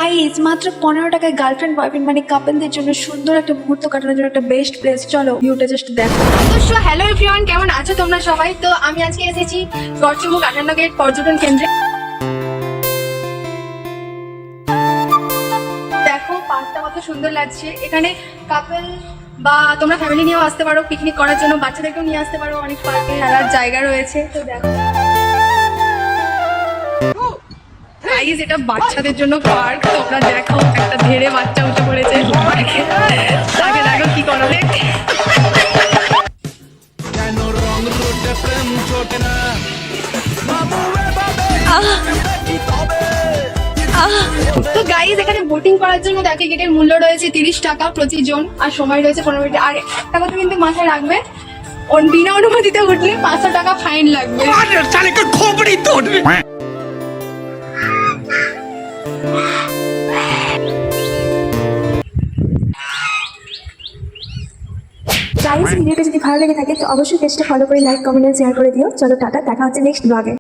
Guys মাত্র 15 টাকায় girlfriend boyfriend মানে কাপলদের জন্য সুন্দর একটা মুহূর্ত কাটানোর জন্য একটা বেস্ট প্লেস। চলো ভিউটা জাস্ট দেখো। তো হ্যালো এভরিওয়ান, কেমন আছো তোমরা সবাই? তো আমি আজকে এসেছি গড়চুমুক 58 গেট পর্যটন কেন্দ্রে। দেখো পার্কটা কত সুন্দর লাগছে। এখানে কাপল বা তোমরা ফ্যামিলি নিয়েও আসতে পারো, পিকনিক করার জন্য বাচ্চাদেরকেও নিয়ে আসতে পারো। অনেক পার্কে খেলার জায়গা রয়েছে। তো দেখো গাইস, এটা বাচ্চাদের জন্য পার্ক। তোমরা দেখো একটা ধেড়ে বাচ্চা উঠে পড়েছে পার্কে। তাকে দেখো কি করবে। তো গাইস, এখানে বোটিং করার জন্য দেখে গেটের মূল্য রয়েছে 30 টাকা প্রতি জন, আর সময় রয়েছে 15 মিনিট। আর একটা কথা কিন্তু মাথায় রাখবে, বিনা অনুমতিতে উঠলে 500 টাকা ফাইন লাগবে। গাইস ভিডিওটা যদি ভালো লেগে থাকে তো অবশ্যই পেজটা ফলো করে লাইক কমেন্ট শেয়ার করে দিও। চলো টাটা, দেখা হচ্ছে নেক্সট ব্লগে।